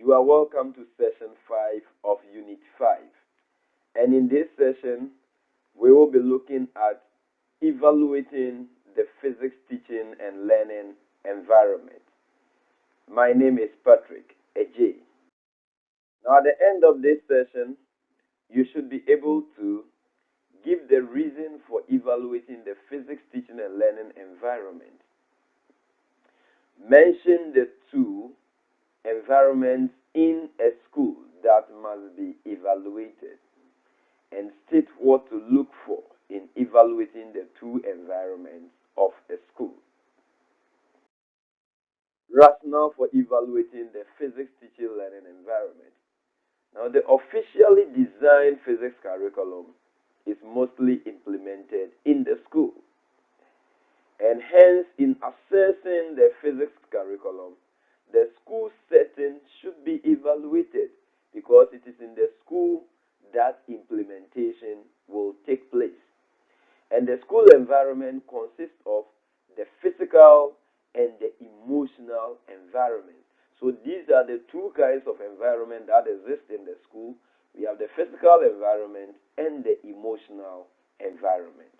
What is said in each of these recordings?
You are welcome to session 5 of Unit 5. And in this session, we will be looking at evaluating the physics teaching and learning environment. My name is Patrick Ej. Now, at the end of this session, you should be able to give the reason for evaluating the physics teaching and learning environment. Mention the two environments in a school that must be evaluated and state what to look for in evaluating the two environments of a school. Rationale for evaluating the physics teaching learning environment. Now, the officially designed physics curriculum is mostly implemented in the school. And hence, in assessing the physics curriculum, the school setting should be evaluated because it is in the school that implementation will take place. And the school environment consists of the physical and the emotional environment. So these are the two kinds of environment that exist in the school. We have the physical environment and the emotional environment.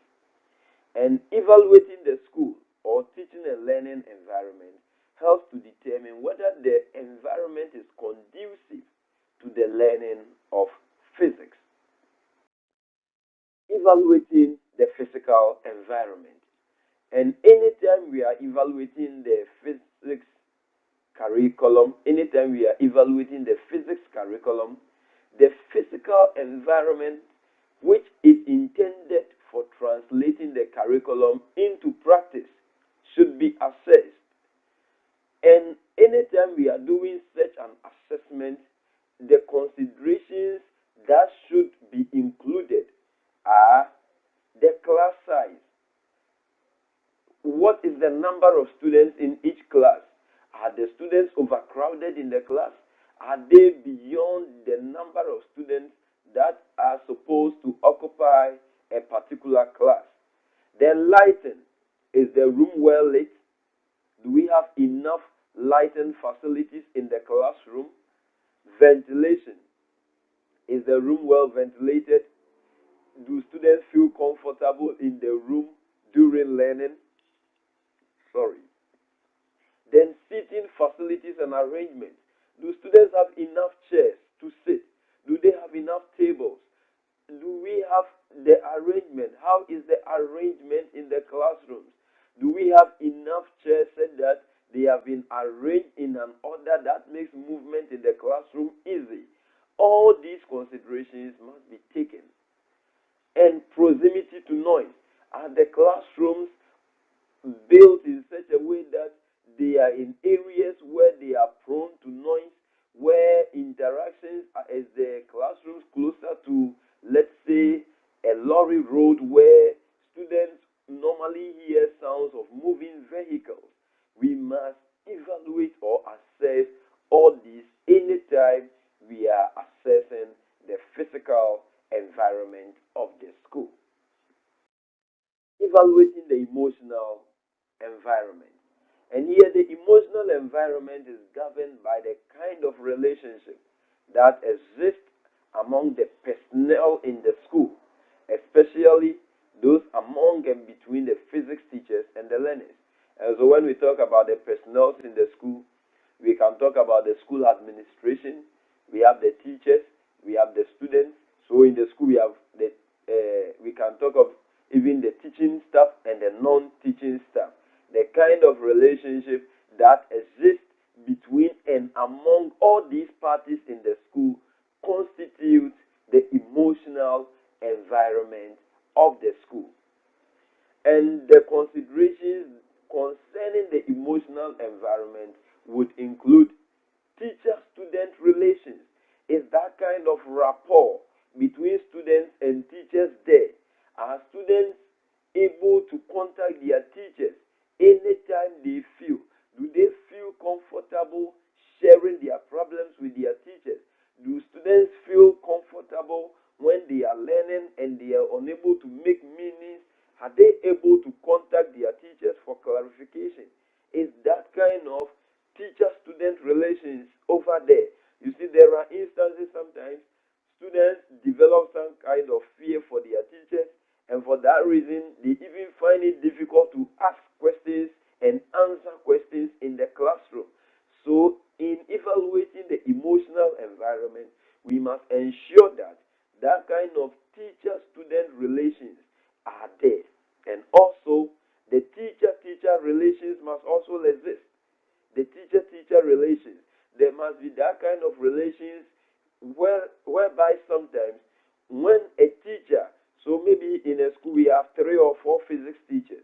And evaluating the school or teaching and learning environment helps to determine whether the environment is conducive to the learning of physics. Evaluating the physical environment. And anytime we are evaluating the physics curriculum, the physical environment which is intended for translating the curriculum into practice should be assessed. And anytime we are doing such an assessment, the considerations that should be included are the class size. What is the number of students in each class? Are the students overcrowded in the class? Are they beyond the number of students that are supposed to occupy a particular class? Then lighting. Is the room well lit? Do we have enough lighting facilities in the classroom? Ventilation. Is the room well ventilated? Do students feel comfortable in the room during learning? Then seating facilities and arrangements. Do students have enough chairs to sit? Do they have enough tables? Do we have the arrangement? How is the arrangement in the classrooms? Do we have enough chairs so that they have been arranged in an order that makes movement in the classroom easy? All these considerations must be taken. And proximity to noise. Are the classrooms built in such a way that they are in areas where they are prone to noise, where interactions are, as the classrooms closer to, let's say, a lorry road where students normally hear sounds of moving vehicles? We must evaluate or assess all these anytime we are assessing the physical environment of the school. Evaluating the emotional environment. And here the emotional environment is governed by the kind of relationship that exists among the personnel in the school, especially those among and between the physics teachers and the learners. And so when we talk about the personnel in the school, we can talk about the school administration, we have the teachers, we have the students. So in the school we have we can talk of even the teaching staff and the non-teaching staff. The kind of relationship that exists between and among all these parties in the school constitutes the emotional environment of the school. And the considerations concerning the emotional environment would include teacher-student relations. Is that kind of rapport between students and teachers there? Are students able to contact their teachers anytime they feel? Do they feel comfortable sharing their problems with their teachers? Do students feel comfortable when they are learning and they are unable to make meanings? Are they able to contact their teachers for clarification? Is that kind of teacher-student relations over there? You see, there are instances sometimes students develop some kind of fear for their teachers, and for that reason, they even find it difficult to ask questions and answer questions in the classroom. So, in evaluating the emotional environment, we must ensure that that kind of teacher-student relations are there, and also the teacher-teacher relations must also exist. The teacher-teacher relations, there must be that kind of relations whereby sometimes when a teacher, so maybe in a school we have 3 or 4 physics teachers,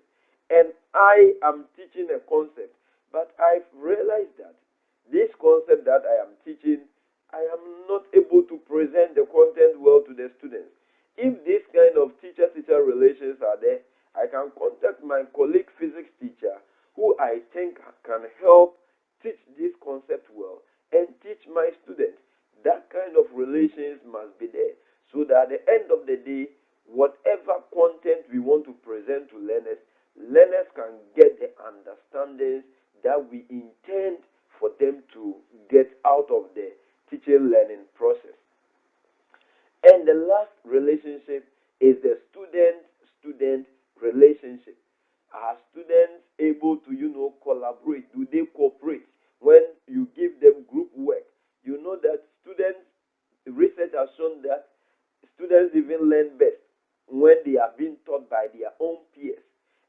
and I am teaching a concept, but I've realized that this concept that I am teaching, I am not able to present the content well to the students. If this kind of teacher-teacher relations are there, I can contact my colleague physics teacher who I think can help teach this concept well and teach my students. That kind of relations must be there so that at the end of the day, whatever content we want to present to learners, learners can get the understandings that we intend for them to get out of the teaching learning process. And the last relationship is the student-student relationship. Are students able to, collaborate? Do they cooperate when you give them group work? You know that students, research has shown that students even learn best when they are being taught by their own peers.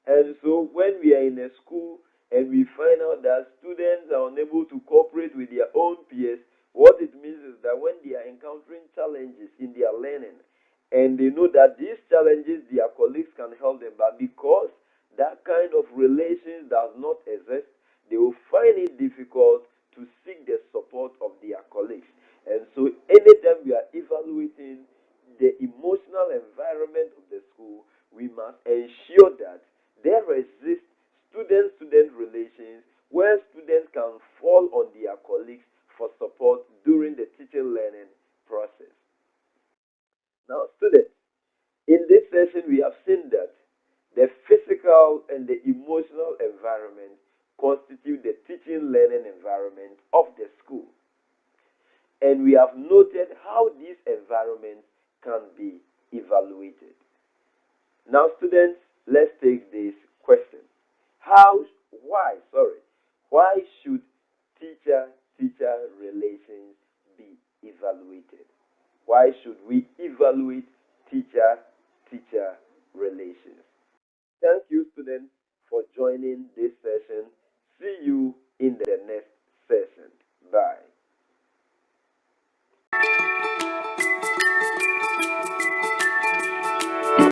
And so when we are in a school and we find out that students are unable to cooperate with their own peers, what it means is that when they are encountering challenges in their learning, and they know that these challenges their colleagues can help them, but because that kind of relation does not exist, they will find it difficult to seek the support of their colleagues. And so anytime we are evaluating the emotional environment of the school, we must ensure that there exists student-student relations where students can fall on their colleagues for support during the teaching learning process. Now, students, in this session, we have seen that the physical and the emotional environment constitute the teaching learning environment of the school. And we have noted how these environments can be evaluated. Now, students, let's take this question. Why should teacher-teacher relations be evaluated? Why should we evaluate teacher-teacher relations? Thank you, students, for joining this session. See you in the next